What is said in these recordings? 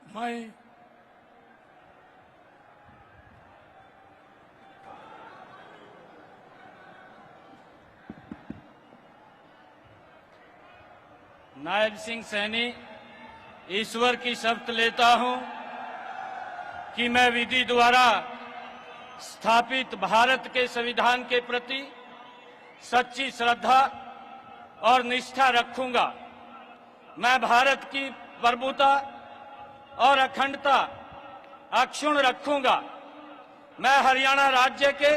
मैं नायब सिंह सैनी ईश्वर की शपथ लेता हूं कि मैं विधि द्वारा स्थापित भारत के संविधान के प्रति सच्ची श्रद्धा और निष्ठा रखूंगा। मैं भारत की प्रभुता और अखंडता अक्षुण्ण रखूंगा। मैं हरियाणा राज्य के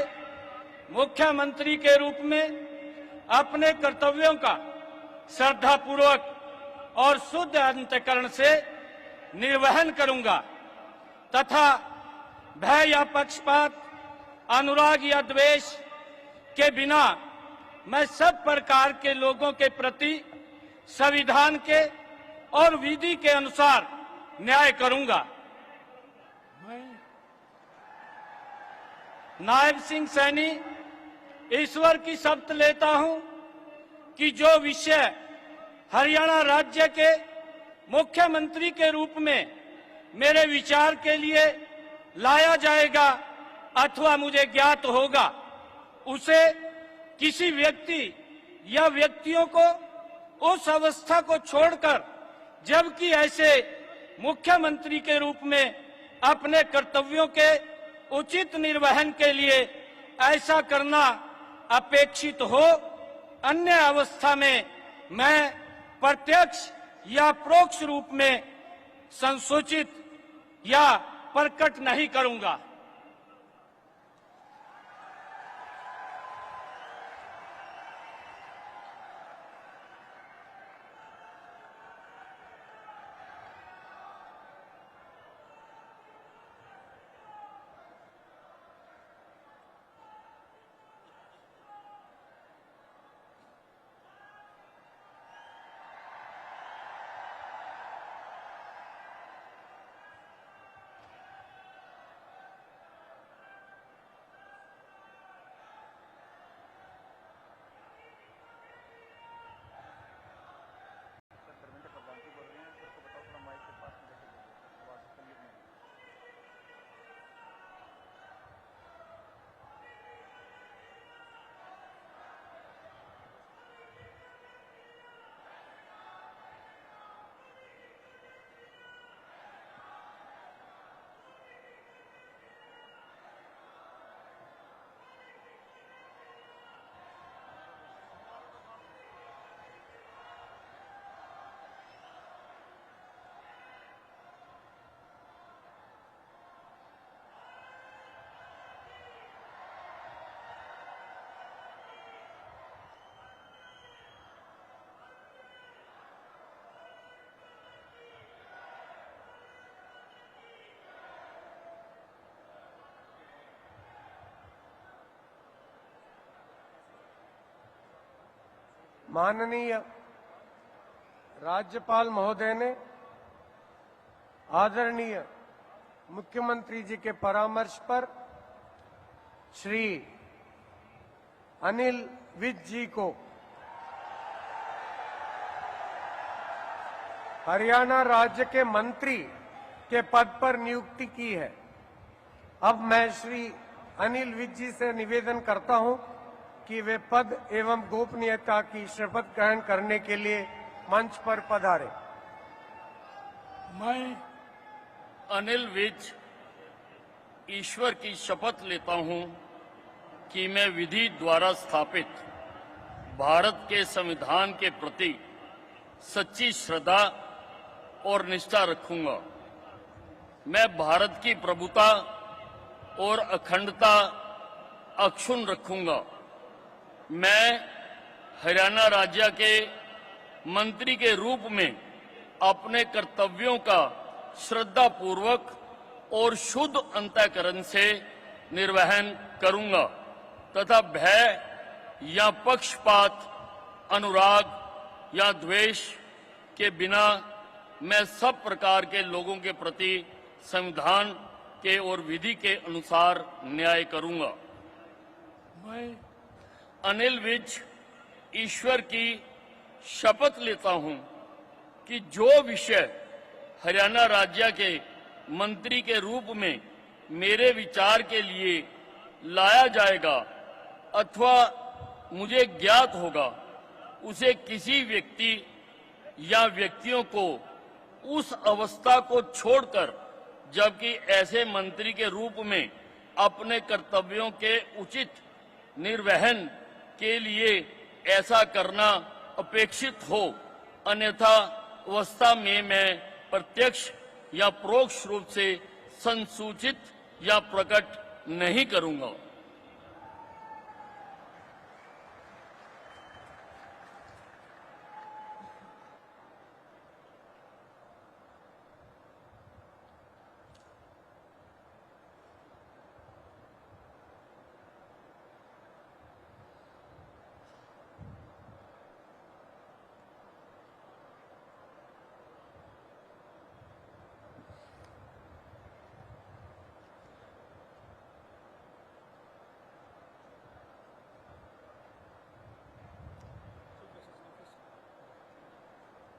मुख्यमंत्री के रूप में अपने कर्तव्यों का श्रद्धापूर्वक और शुद्ध अंतःकरण से निर्वहन करूंगा तथा भय या पक्षपात, अनुराग या द्वेष के बिना मैं सब प्रकार के लोगों के प्रति संविधान के और विधि के अनुसार न्याय करूंगा। मैं नायब सिंह सैनी ईश्वर की शपथ लेता हूं कि जो विषय हरियाणा राज्य के मुख्यमंत्री के रूप में मेरे विचार के लिए लाया जाएगा अथवा मुझे ज्ञात होगा, उसे किसी व्यक्ति या व्यक्तियों को उस अवस्था को छोड़कर, जबकि ऐसे मुख्यमंत्री के रूप में अपने कर्तव्यों के उचित निर्वहन के लिए ऐसा करना अपेक्षित हो, अन्य अवस्था में मैं प्रत्यक्ष या परोक्ष रूप में संसूचित या प्रकट नहीं करूंगा। माननीय राज्यपाल महोदय ने आदरणीय मुख्यमंत्री जी के परामर्श पर श्री अनिल विज जी को हरियाणा राज्य के मंत्री के पद पर नियुक्ति की है। अब मैं श्री अनिल विज जी से निवेदन करता हूं कि वे पद एवं गोपनीयता की शपथ ग्रहण करने के लिए मंच पर पधारे। मैं अनिल विज ईश्वर की शपथ लेता हूं कि मैं विधि द्वारा स्थापित भारत के संविधान के प्रति सच्ची श्रद्धा और निष्ठा रखूंगा। मैं भारत की प्रभुता और अखंडता अक्षुण्ण रखूंगा। मैं हरियाणा राज्य के मंत्री के रूप में अपने कर्तव्यों का श्रद्धापूर्वक और शुद्ध अंतःकरण से निर्वहन करूंगा तथा भय या पक्षपात, अनुराग या द्वेष के बिना मैं सब प्रकार के लोगों के प्रति संविधान के और विधि के अनुसार न्याय करूंगा। मैं अनिल विज ईश्वर की शपथ लेता हूं कि जो विषय हरियाणा राज्य के मंत्री के रूप में मेरे विचार के लिए लाया जाएगा अथवा मुझे ज्ञात होगा, उसे किसी व्यक्ति या व्यक्तियों को उस अवस्था को छोड़कर, जबकि ऐसे मंत्री के रूप में अपने कर्तव्यों के उचित निर्वहन के लिए ऐसा करना अपेक्षित हो, अन्यथा अवस्था में मैं प्रत्यक्ष या परोक्ष रूप से संसूचित या प्रकट नहीं करूंगा।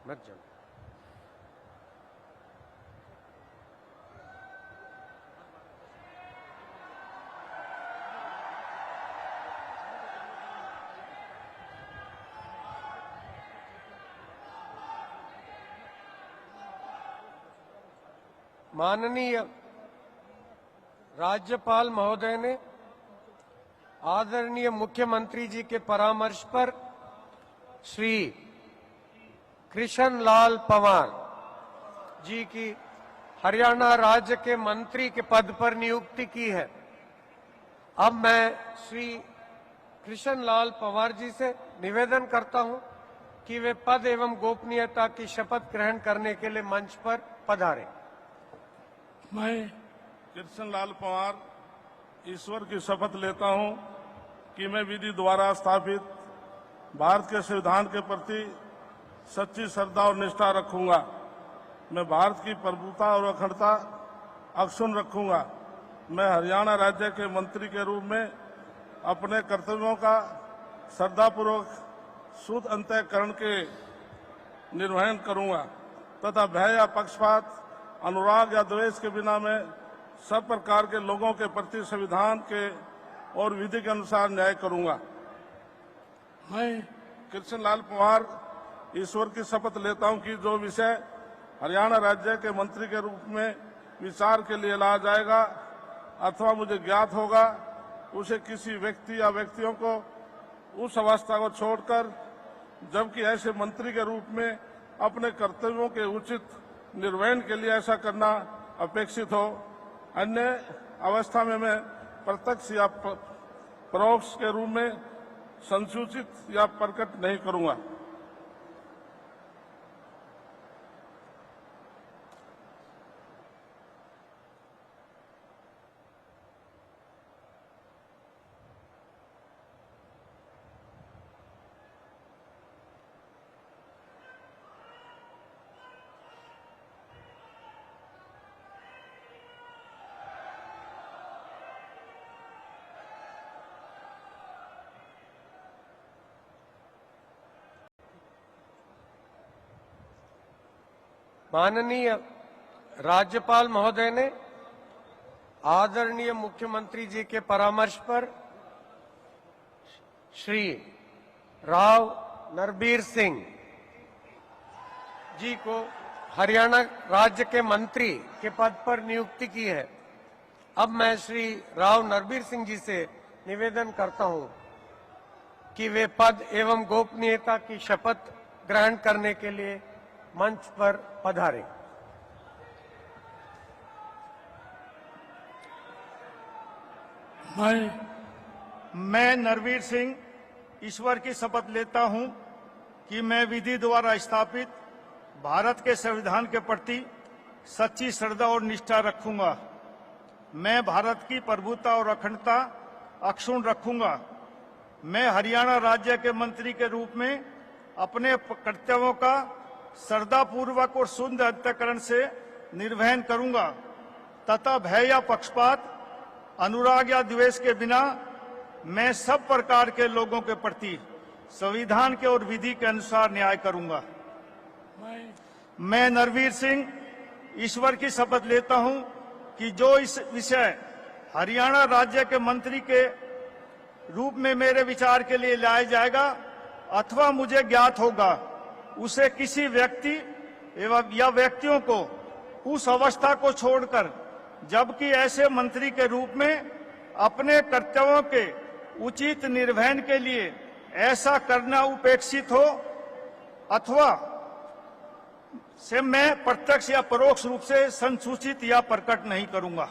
मत जाओ। माननीय राज्यपाल महोदय ने आदरणीय मुख्यमंत्री जी के परामर्श पर श्री कृष्ण लाल पंवार जी की हरियाणा राज्य के मंत्री के पद पर नियुक्ति की है। अब मैं श्री कृष्ण लाल पंवार जी से निवेदन करता हूं कि वे पद एवं गोपनीयता की शपथ ग्रहण करने के लिए मंच पर पधारें। मैं कृष्ण लाल पंवार ईश्वर की शपथ लेता हूं कि मैं विधि द्वारा स्थापित भारत के संविधान के प्रति सच्ची श्रद्धा और निष्ठा रखूंगा। मैं भारत की प्रभुता और अखंडता अक्षुण्ण रखूंगा। मैं हरियाणा राज्य के मंत्री के रूप में अपने कर्तव्यों का श्रद्धापूर्वक शुद्ध अंतःकरण के निर्वहन करूंगा तथा भय या पक्षपात, अनुराग या द्वेष के बिना मैं सब प्रकार के लोगों के प्रति संविधान के और विधि के अनुसार न्याय करूंगा। मैं कृष्ण लाल पंवार ईश्वर की शपथ लेता हूं कि जो विषय हरियाणा राज्य के मंत्री के रूप में विचार के लिए लाया जाएगा अथवा मुझे ज्ञात होगा, उसे किसी व्यक्ति या व्यक्तियों को उस अवस्था को छोड़कर, जबकि ऐसे मंत्री के रूप में अपने कर्तव्यों के उचित निर्वहन के लिए ऐसा करना अपेक्षित हो, अन्य अवस्था में मैं प्रत्यक्ष या परोक्ष के रूप में संसूचित या प्रकट नहीं करूंगा। माननीय राज्यपाल महोदय ने आदरणीय मुख्यमंत्री जी के परामर्श पर श्री राव नरबीर सिंह जी को हरियाणा राज्य के मंत्री के पद पर नियुक्ति की है। अब मैं श्री राव नरबीर सिंह जी से निवेदन करता हूं कि वे पद एवं गोपनीयता की शपथ ग्रहण करने के लिए मंच पर पधारें। मैं नरवीर सिंह ईश्वर की शपथ लेता हूं कि मैं विधि द्वारा स्थापित भारत के संविधान के प्रति सच्ची श्रद्धा और निष्ठा रखूंगा। मैं भारत की प्रभुता और अखंडता अक्षुण्ण रखूंगा। मैं हरियाणा राज्य के मंत्री के रूप में अपने कर्तव्यों का श्रद्धापूर्वक और शुद्ध अंतःकरण से निर्वहन करूंगा तथा भय या पक्षपात, अनुराग या द्वेष के बिना मैं सब प्रकार के लोगों के प्रति संविधान के और विधि के अनुसार न्याय करूंगा। मैं नरवीर सिंह ईश्वर की शपथ लेता हूं कि जो इस विषय हरियाणा राज्य के मंत्री के रूप में मेरे विचार के लिए लाया जाएगा अथवा मुझे ज्ञात होगा, उसे किसी व्यक्ति एवं या व्यक्तियों को उस अवस्था को छोड़कर, जबकि ऐसे मंत्री के रूप में अपने कर्तव्यों के उचित निर्वहन के लिए ऐसा करना उपेक्षित हो अथवा से मैं प्रत्यक्ष या परोक्ष रूप से संसूचित या प्रकट नहीं करूंगा।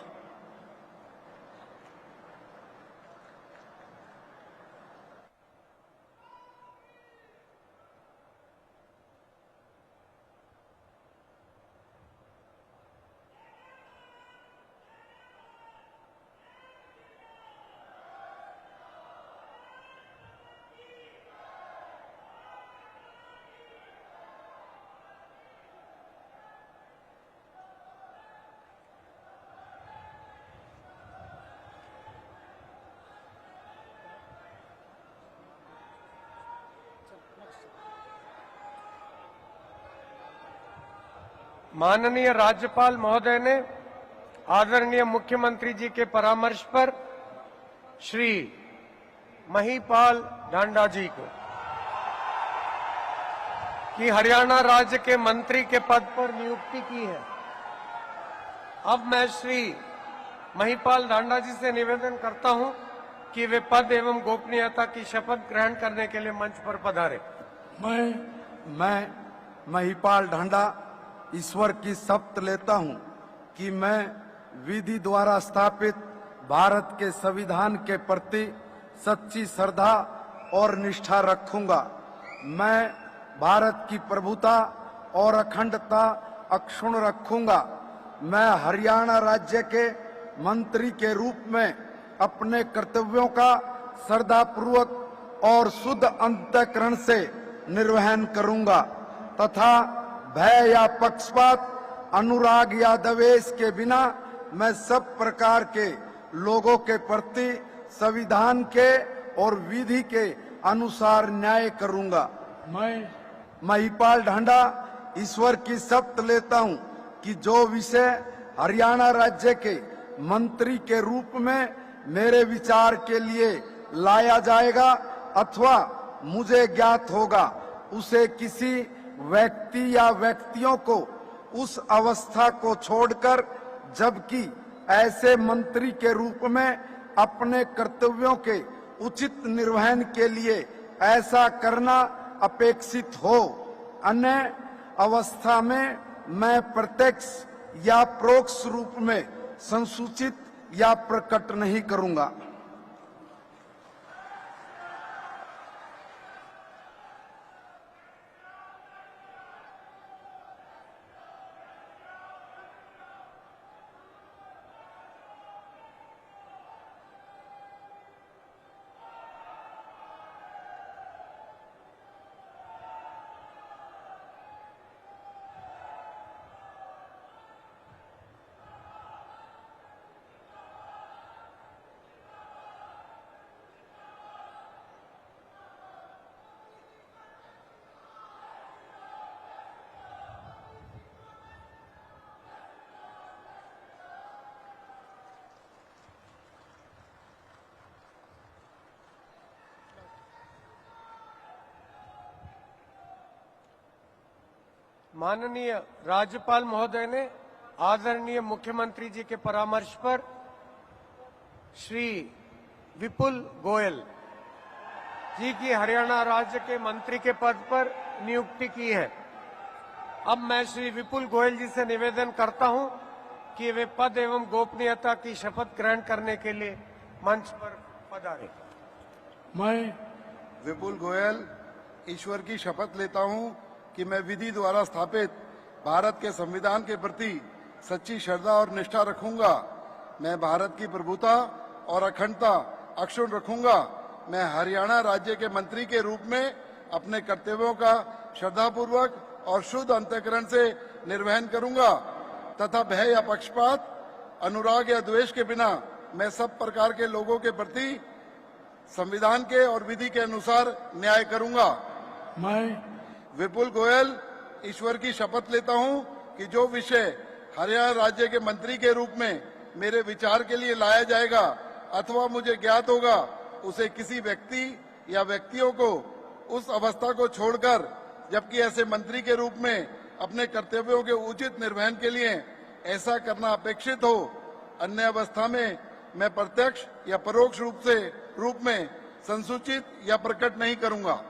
माननीय राज्यपाल महोदय ने आदरणीय मुख्यमंत्री जी के परामर्श पर श्री महिपाल ढांडा जी को कि हरियाणा राज्य के मंत्री के पद पर नियुक्ति की है। अब मैं श्री महिपाल ढांडा जी से निवेदन करता हूं कि वे पद एवं गोपनीयता की शपथ ग्रहण करने के लिए मंच पर पधारे। मैं महिपाल ढांडा ईश्वर की शपथ लेता हूं कि मैं विधि द्वारा स्थापित भारत के संविधान के प्रति सच्ची श्रद्धा और निष्ठा रखूंगा। मैं भारत की प्रभुता और अखंडता अक्षुण्ण रखूंगा। मैं हरियाणा राज्य के मंत्री के रूप में अपने कर्तव्यों का श्रद्धापूर्वक और शुद्ध अंतःकरण से निर्वहन करूंगा तथा भय या पक्षपात, अनुराग या द्वेष के बिना मैं सब प्रकार के लोगों के प्रति संविधान के और विधि के अनुसार न्याय करूंगा। मैं महिपाल ढांडा ईश्वर की शपथ लेता हूं कि जो विषय हरियाणा राज्य के मंत्री के रूप में मेरे विचार के लिए लाया जाएगा अथवा मुझे ज्ञात होगा, उसे किसी व्यक्ति या व्यक्तियों को उस अवस्था को छोड़कर, जबकि ऐसे मंत्री के रूप में अपने कर्तव्यों के उचित निर्वहन के लिए ऐसा करना अपेक्षित हो, अन्य अवस्था में मैं प्रत्यक्ष या परोक्ष रूप में संसूचित या प्रकट नहीं करूंगा। माननीय राज्यपाल महोदय ने आदरणीय मुख्यमंत्री जी के परामर्श पर श्री विपुल गोयल जी की हरियाणा राज्य के मंत्री के पद पर नियुक्ति की है। अब मैं श्री विपुल गोयल जी से निवेदन करता हूं कि वे पद एवं गोपनीयता की शपथ ग्रहण करने के लिए मंच पर पधारे। मैं विपुल गोयल ईश्वर की शपथ लेता हूं कि मैं विधि द्वारा स्थापित भारत के संविधान के प्रति सच्ची श्रद्धा और निष्ठा रखूंगा। मैं भारत की प्रभुता और अखंडता अक्षुण्ण रखूंगा। मैं हरियाणा राज्य के मंत्री के रूप में अपने कर्तव्यों का श्रद्धापूर्वक और शुद्ध अंतःकरण से निर्वहन करूंगा तथा भय या पक्षपात, अनुराग या द्वेष के बिना मैं सब प्रकार के लोगों के प्रति संविधान के और विधि के अनुसार न्याय करूंगा। मैं विपुल गोयल ईश्वर की शपथ लेता हूं कि जो विषय हरियाणा राज्य के मंत्री के रूप में मेरे विचार के लिए लाया जाएगा अथवा मुझे ज्ञात होगा, उसे किसी व्यक्ति या व्यक्तियों को उस अवस्था को छोड़कर जबकि ऐसे मंत्री के रूप में अपने कर्तव्यों के उचित निर्वहन के लिए ऐसा करना अपेक्षित हो, अन्य अवस्था में मैं प्रत्यक्ष या परोक्ष रूप में संसूचित या प्रकट नहीं करूंगा।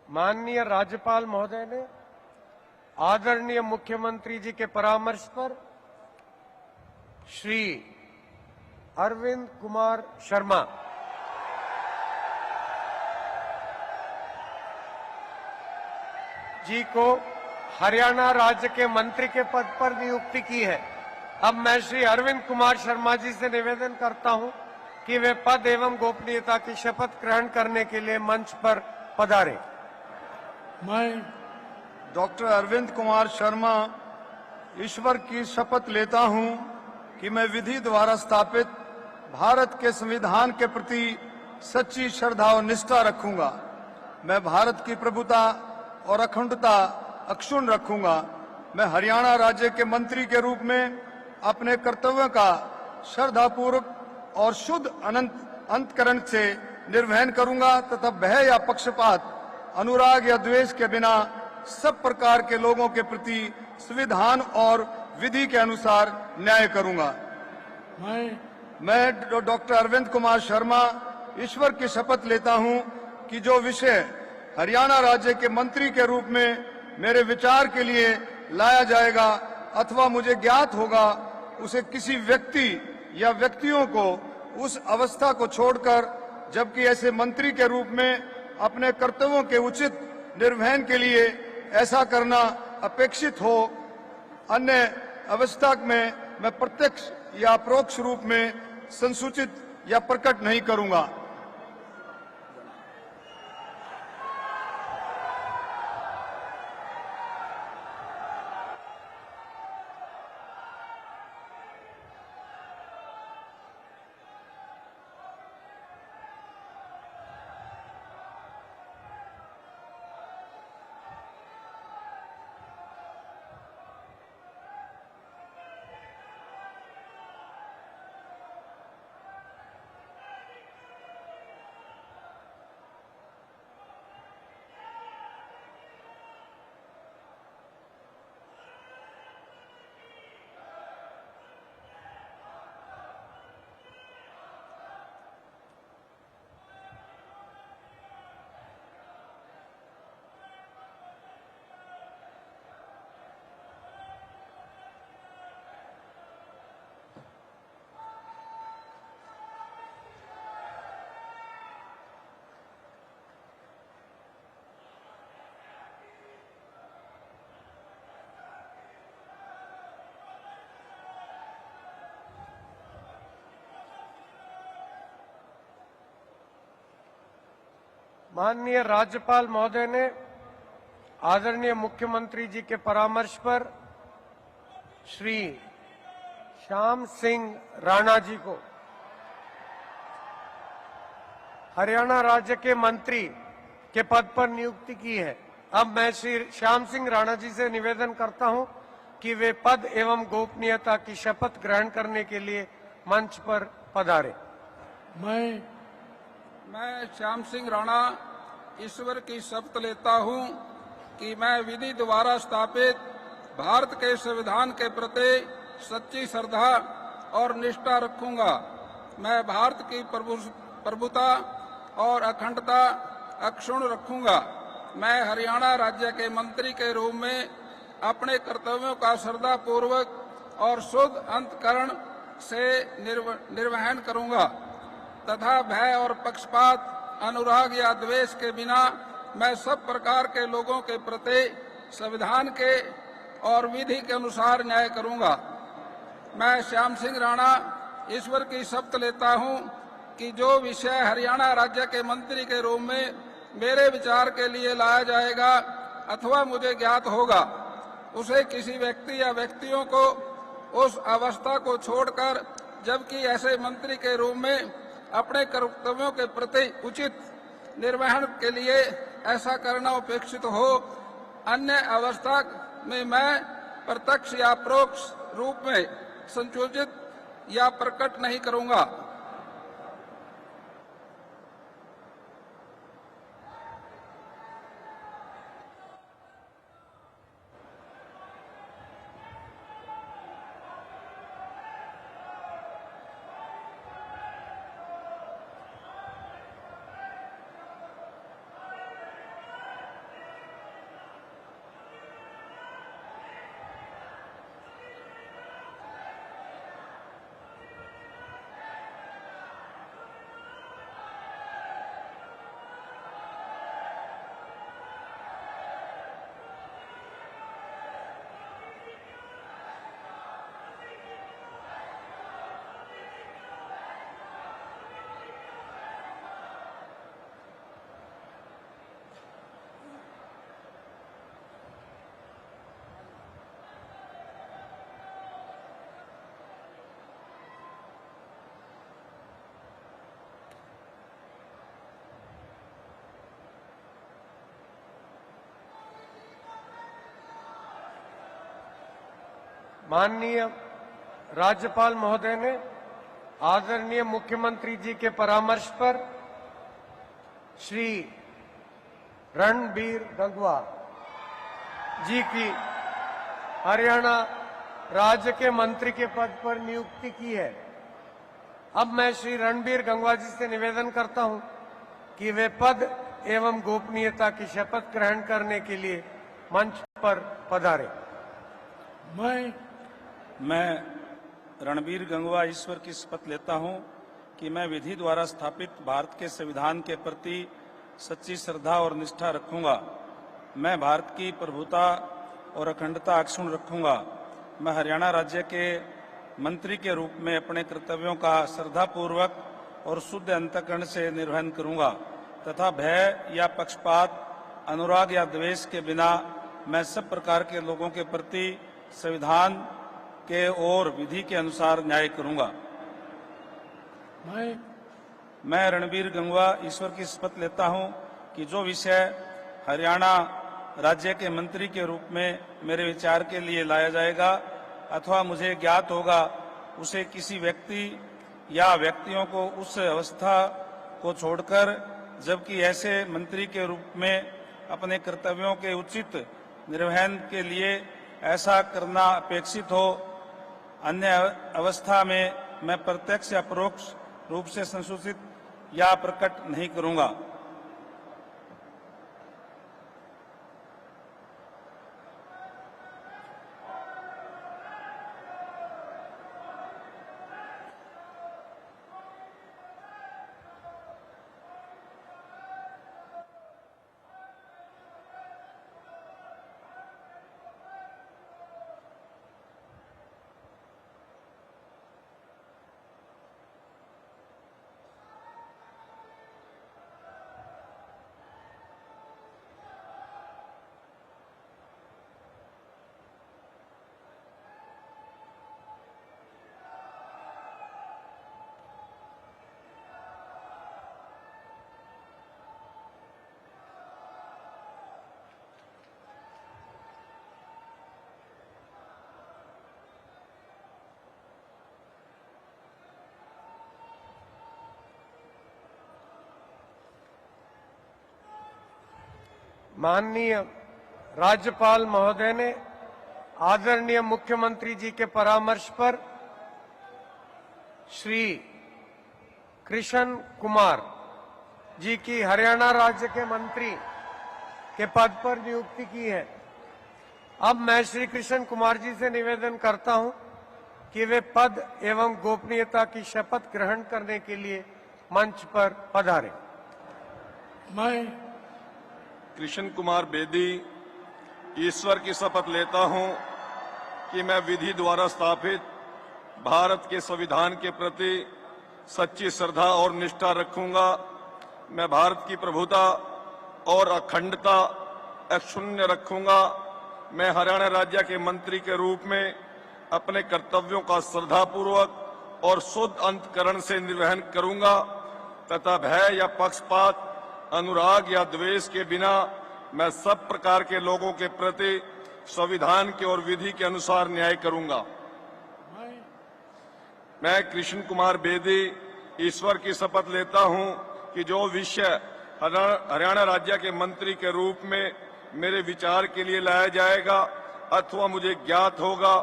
माननीय राज्यपाल महोदय ने आदरणीय मुख्यमंत्री जी के परामर्श पर श्री अरविंद कुमार शर्मा जी को हरियाणा राज्य के मंत्री के पद पर नियुक्ति की है। अब मैं श्री अरविंद कुमार शर्मा जी से निवेदन करता हूं कि वे पद एवं गोपनीयता की शपथ ग्रहण करने के लिए मंच पर पधारें। मैं डॉक्टर अरविंद कुमार शर्मा ईश्वर की शपथ लेता हूं कि मैं विधि द्वारा स्थापित भारत के संविधान के प्रति सच्ची श्रद्धा और निष्ठा रखूंगा। मैं भारत की प्रभुता और अखंडता अक्षुण्ण रखूंगा। मैं हरियाणा राज्य के मंत्री के रूप में अपने कर्तव्यों का श्रद्धापूर्वक और शुद्ध अंतकरण से निर्वहन करूंगा तथा भय या पक्षपात, अनुराग या द्वेष के बिना सब प्रकार के लोगों के प्रति संविधान और विधि के अनुसार न्याय करूंगा। मैं डॉक्टर अरविंद कुमार शर्मा ईश्वर की शपथ लेता हूं कि जो विषय हरियाणा राज्य के मंत्री के रूप में मेरे विचार के लिए लाया जाएगा अथवा मुझे ज्ञात होगा, उसे किसी व्यक्ति या व्यक्तियों को उस अवस्था को छोड़कर जबकि ऐसे मंत्री के रूप में अपने कर्तव्यों के उचित निर्वहन के लिए ऐसा करना अपेक्षित हो, अन्य अवस्था में मैं प्रत्यक्ष या अपरोक्ष रूप में संसूचित या प्रकट नहीं करूंगा। माननीय राज्यपाल महोदय ने आदरणीय मुख्यमंत्री जी के परामर्श पर श्री श्याम सिंह राणा जी को हरियाणा राज्य के मंत्री के पद पर नियुक्ति की है। अब मैं श्री श्याम सिंह राणा जी से निवेदन करता हूं कि वे पद एवं गोपनीयता की शपथ ग्रहण करने के लिए मंच पर पधारे। मैं श्याम सिंह राणा ईश्वर की शपथ लेता हूं कि मैं विधि द्वारा स्थापित भारत के संविधान के प्रति सच्ची श्रद्धा और निष्ठा रखूंगा। मैं भारत की प्रभुता और अखंडता अक्षुण्ण रखूंगा। मैं हरियाणा राज्य के मंत्री के रूप में अपने कर्तव्यों का श्रद्धापूर्वक और शुद्ध अंतःकरण से निर्वहन करूंगा तथा भय और पक्षपात, अनुराग या द्वेष के बिना मैं सब प्रकार के लोगों के प्रति संविधान के और विधि के अनुसार न्याय करूंगा। मैं श्याम सिंह राणा ईश्वर की शपथ लेता हूं कि जो विषय हरियाणा राज्य के मंत्री के रूप में मेरे विचार के लिए लाया जाएगा अथवा मुझे ज्ञात होगा, उसे किसी व्यक्ति या व्यक्तियों को उस अवस्था को छोड़कर, जबकि ऐसे मंत्री के रूप में अपने कर्तव्यों के प्रति उचित निर्वहन के लिए ऐसा करना अपेक्षित हो, अन्य अवस्था में मैं प्रत्यक्ष या परोक्ष रूप में संयोजित या प्रकट नहीं करूंगा। माननीय राज्यपाल महोदय ने आदरणीय मुख्यमंत्री जी के परामर्श पर श्री रणबीर गंगवा जी की हरियाणा राज्य के मंत्री के पद पर नियुक्ति की है। अब मैं श्री रणबीर गंगवा जी से निवेदन करता हूं कि वे पद एवं गोपनीयता की शपथ ग्रहण करने के लिए मंच पर पधारे। मैं रणबीर गंगवा ईश्वर की शपथ लेता हूं कि मैं विधि द्वारा स्थापित भारत के संविधान के प्रति सच्ची श्रद्धा और निष्ठा रखूंगा। मैं भारत की प्रभुता और अखंडता अक्षुण्ण रखूंगा। मैं हरियाणा राज्य के मंत्री के रूप में अपने कर्तव्यों का श्रद्धापूर्वक और शुद्ध अंतःकरण से निर्वहन करूंगा तथा भय या पक्षपात, अनुराग या द्वेष के बिना मैं सब प्रकार के लोगों के प्रति संविधान के और विधि के अनुसार न्याय करूंगा। मैं रणबीर गंगवा ईश्वर की शपथ लेता हूं कि जो विषय हरियाणा राज्य के मंत्री के रूप में मेरे विचार के लिए लाया जाएगा अथवा मुझे ज्ञात होगा, उसे किसी व्यक्ति या व्यक्तियों को उस अवस्था को छोड़कर, जबकि ऐसे मंत्री के रूप में अपने कर्तव्यों के उचित निर्वहन के लिए ऐसा करना अपेक्षित हो, अन्य अवस्था में मैं प्रत्यक्ष या परोक्ष रूप से संसूचित या प्रकट नहीं करूंगा। माननीय राज्यपाल महोदय ने आदरणीय मुख्यमंत्री जी के परामर्श पर श्री कृष्ण कुमार जी की हरियाणा राज्य के मंत्री के पद पर नियुक्ति की है। अब मैं श्री कृष्ण कुमार जी से निवेदन करता हूं कि वे पद एवं गोपनीयता की शपथ ग्रहण करने के लिए मंच पर पधारें। मैं कृष्ण कुमार बेदी ईश्वर की शपथ लेता हूं कि मैं विधि द्वारा स्थापित भारत के संविधान के प्रति सच्ची श्रद्धा और निष्ठा रखूंगा। मैं भारत की प्रभुता और अखंडता अक्षुण्ण रखूंगा। मैं हरियाणा राज्य के मंत्री के रूप में अपने कर्तव्यों का श्रद्धापूर्वक और शुद्ध अंतकरण से निर्वहन करूंगा तथा भय या पक्षपात, अनुराग या द्वेष के बिना मैं सब प्रकार के लोगों के प्रति संविधान के और विधि के अनुसार न्याय करूंगा। मैं कृष्ण कुमार बेदी ईश्वर की शपथ लेता हूं कि जो विषय हरियाणा राज्य के मंत्री के रूप में मेरे विचार के लिए लाया जाएगा अथवा मुझे ज्ञात होगा,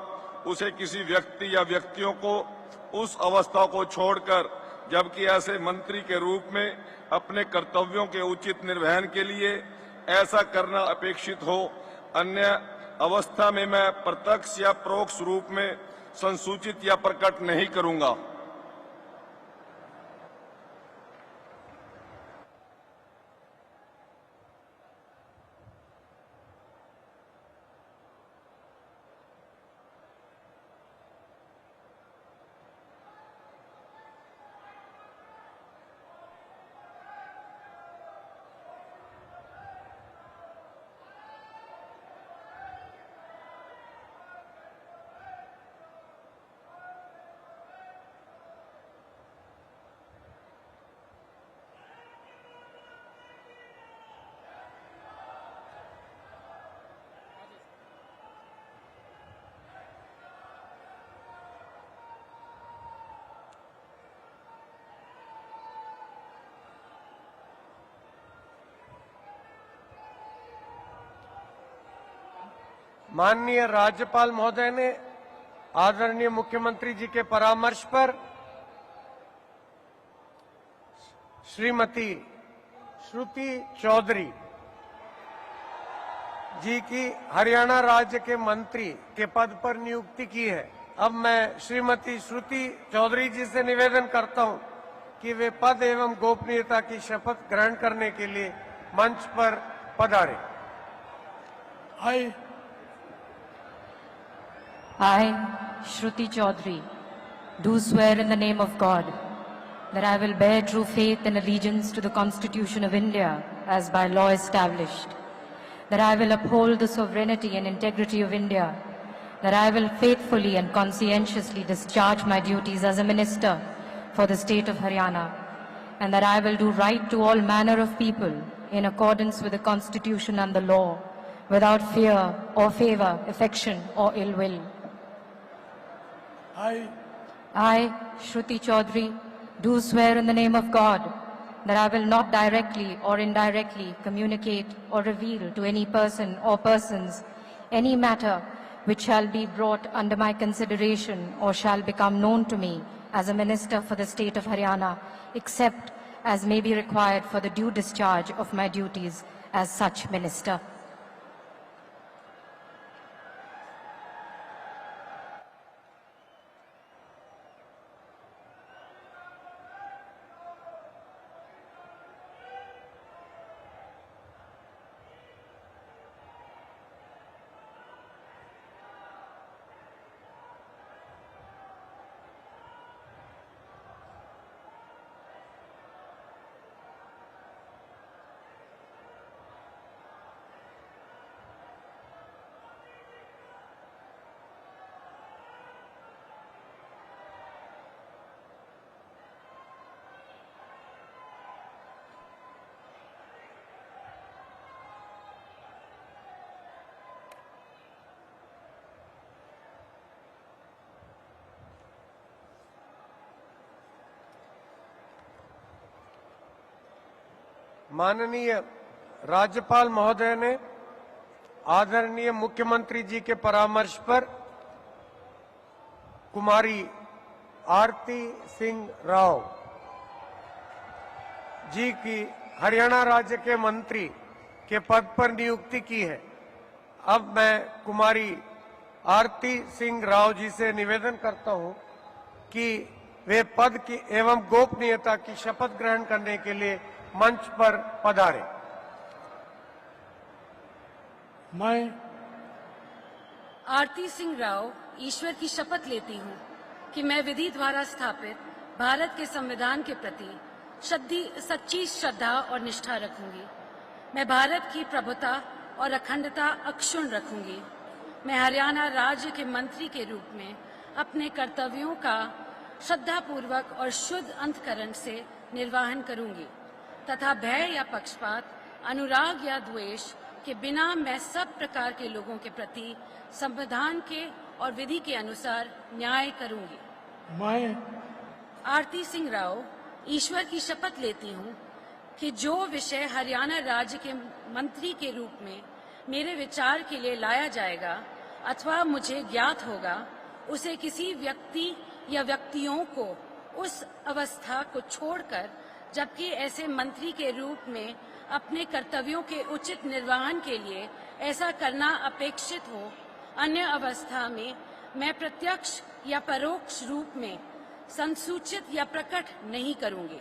उसे किसी व्यक्ति या व्यक्तियों को उस अवस्था को छोड़कर जबकि ऐसे मंत्री के रूप में अपने कर्तव्यों के उचित निर्वहन के लिए ऐसा करना अपेक्षित हो, अन्य अवस्था में मैं प्रत्यक्ष या परोक्ष रूप में संसूचित या प्रकट नहीं करूंगा। माननीय राज्यपाल महोदय ने आदरणीय मुख्यमंत्री जी के परामर्श पर श्रीमती श्रुति चौधरी जी की हरियाणा राज्य के मंत्री के पद पर नियुक्ति की है। अब मैं श्रीमती श्रुति चौधरी जी से निवेदन करता हूं कि वे पद एवं गोपनीयता की शपथ ग्रहण करने के लिए मंच पर पधारें। I, Shruti Chaudhary, do swear in the name of God that I will bear true faith and allegiance to the Constitution of India as by law established, that I will uphold the sovereignty and integrity of India, that I will faithfully and conscientiously discharge my duties as a minister for the state of Haryana, and that I will do right to all manner of people in accordance with the Constitution and the law, without fear or favor, affection or ill will. I, Shruti Chaudhary, do swear in the name of God that I will not directly or indirectly communicate or reveal to any person or persons any matter which shall be brought under my consideration or shall become known to me as a minister for the state of Haryana, except as may be required for the due discharge of my duties as such minister. माननीय राज्यपाल महोदय ने आदरणीय मुख्यमंत्री जी के परामर्श पर कुमारी आरती सिंह राव जी की हरियाणा राज्य के मंत्री के पद पर नियुक्ति की है। अब मैं कुमारी आरती सिंह राव जी से निवेदन करता हूं कि वे पद की एवं गोपनीयता की शपथ ग्रहण करने के लिए मंच पर पधारें। मैं आरती सिंह राव ईश्वर की शपथ लेती हूँ कि मैं विधि द्वारा स्थापित भारत के संविधान के प्रति सच्ची श्रद्धा और निष्ठा रखूंगी। मैं भारत की प्रभुता और अखंडता अक्षुण्ण रखूंगी। मैं हरियाणा राज्य के मंत्री के रूप में अपने कर्तव्यों का श्रद्धापूर्वक और शुद्ध अंतःकरण से निर्वहन करूंगी तथा भय या पक्षपात, अनुराग या द्वेष के बिना मैं सब प्रकार के लोगों के प्रति संविधान के और विधि के अनुसार न्याय करूंगी। मैं आरती सिंह राव ईश्वर की शपथ लेती हूँ कि जो विषय हरियाणा राज्य के मंत्री के रूप में मेरे विचार के लिए लाया जाएगा अथवा मुझे ज्ञात होगा, उसे किसी व्यक्ति या व्यक्तियों को उस अवस्था को छोड़कर, जबकि ऐसे मंत्री के रूप में अपने कर्तव्यों के उचित निर्वहन के लिए ऐसा करना अपेक्षित हो, अन्य अवस्था में मैं प्रत्यक्ष या परोक्ष रूप में संसूचित या प्रकट नहीं करूंगी।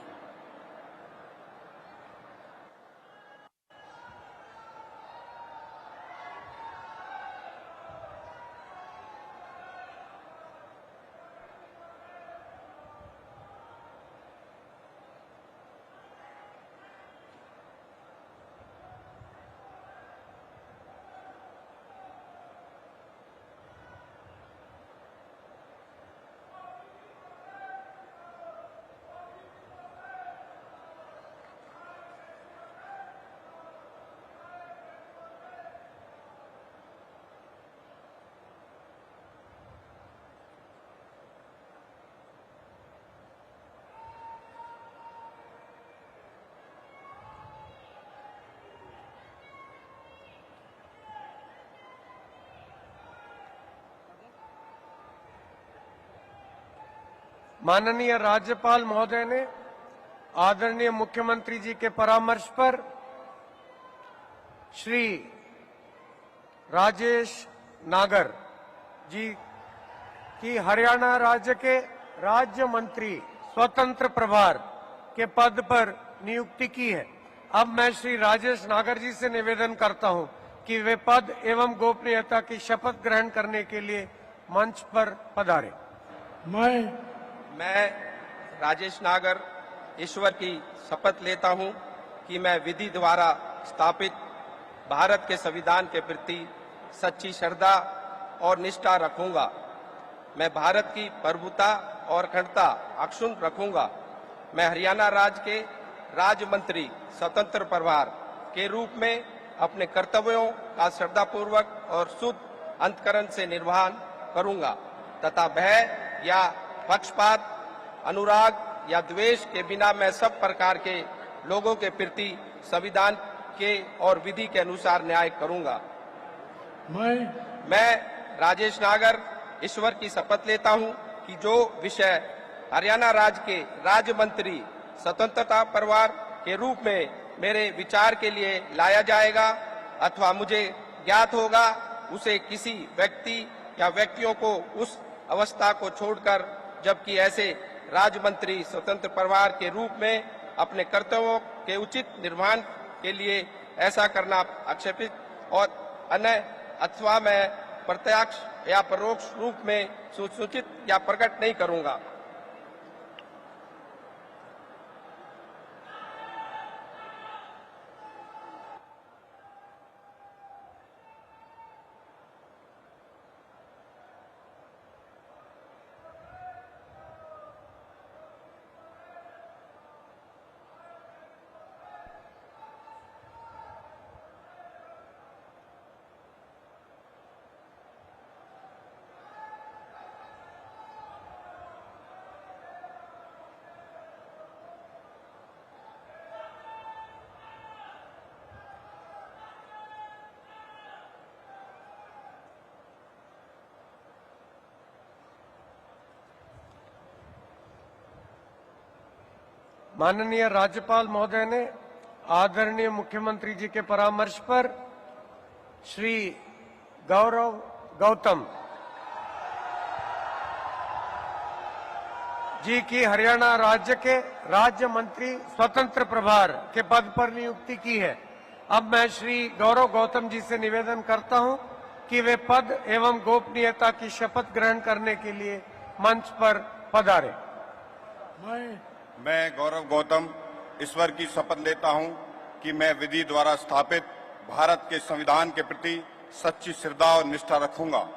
माननीय राज्यपाल महोदय ने आदरणीय मुख्यमंत्री जी के परामर्श पर श्री राजेश नागर जी की हरियाणा राज्य के राज्य मंत्री स्वतंत्र प्रभार के पद पर नियुक्ति की है। अब मैं श्री राजेश नागर जी से निवेदन करता हूं कि वे पद एवं गोपनीयता की शपथ ग्रहण करने के लिए मंच पर पधारें। मैं राजेश नागर ईश्वर की शपथ लेता हूं कि मैं विधि द्वारा स्थापित भारत के संविधान के प्रति सच्ची श्रद्धा और निष्ठा रखूंगा। मैं भारत की प्रभुता और अखंडता अक्षुण्ण रखूंगा। मैं हरियाणा राज्य के राज्य मंत्री स्वतंत्र प्रभार के रूप में अपने कर्तव्यों का श्रद्धापूर्वक और शुद्ध अंतःकरण से निर्वहन करूंगा तथा भय या पक्षपात, अनुराग या द्वेष के बिना मैं सब प्रकार के लोगों के प्रति संविधान के और विधि के अनुसार न्याय करूंगा। मैं राजेश नागर ईश्वर की शपथ लेता हूं कि जो विषय हरियाणा राज्य के राज्य मंत्री स्वतंत्रता परिवार के रूप में मेरे विचार के लिए लाया जाएगा अथवा मुझे ज्ञात होगा, उसे किसी व्यक्ति या व्यक्तियों को उस अवस्था को छोड़कर, जबकि ऐसे राज्य मंत्री स्वतंत्र परिवार के रूप में अपने कर्तव्यों के उचित निर्वहन के लिए ऐसा करना आक्षेपित और अन्य अथवा मैं प्रत्यक्ष या परोक्ष रूप में सूचित या प्रकट नहीं करूंगा। माननीय राज्यपाल महोदय ने आदरणीय मुख्यमंत्री जी के परामर्श पर श्री गौरव गौतम जी की हरियाणा राज्य के राज्य मंत्री स्वतंत्र प्रभार के पद पर नियुक्ति की है। अब मैं श्री गौरव गौतम जी से निवेदन करता हूं कि वे पद एवं गोपनीयता की शपथ ग्रहण करने के लिए मंच पर पधारे। मैं गौरव गौतम ईश्वर की शपथ लेता हूं कि मैं विधि द्वारा स्थापित भारत के संविधान के प्रति सच्ची श्रद्धा और निष्ठा रखूंगा।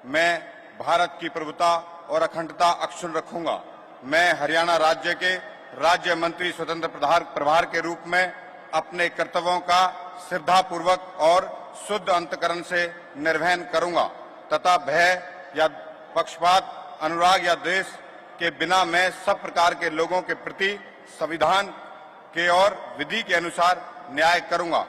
मैं भारत की प्रभुता और अखंडता अक्षुण्ण रखूंगा। मैं हरियाणा राज्य के राज्य मंत्री स्वतंत्र प्रभार के रूप में अपने कर्तव्यों का श्रद्धापूर्वक और शुद्ध अंतकरण से निर्वहन करूंगा तथा भय या पक्षपात, अनुराग या द्वेष के बिना मैं सब प्रकार के लोगों के प्रति संविधान के और विधि के अनुसार न्याय करूंगा।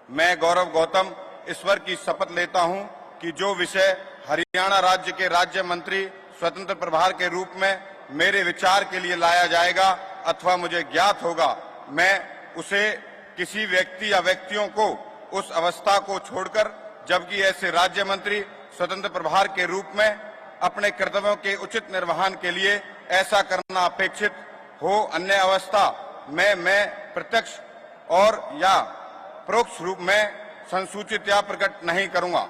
मैं गौरव गौतम ईश्वर की शपथ लेता हूं कि जो विषय हरियाणा राज्य के राज्य मंत्री स्वतंत्र प्रभार के रूप में मेरे विचार के लिए लाया जाएगा अथवा मुझे ज्ञात होगा, मैं उसे किसी व्यक्ति या व्यक्तियों को उस अवस्था को छोड़कर, जबकि ऐसे राज्य मंत्री स्वतंत्र प्रभार के रूप में अपने कर्तव्यों के उचित निर्वहन के लिए ऐसा करना अपेक्षित हो, अन्य अवस्था मैं प्रत्यक्ष और या परोक्ष रूप में संसूचित या प्रकट नहीं करूंगा।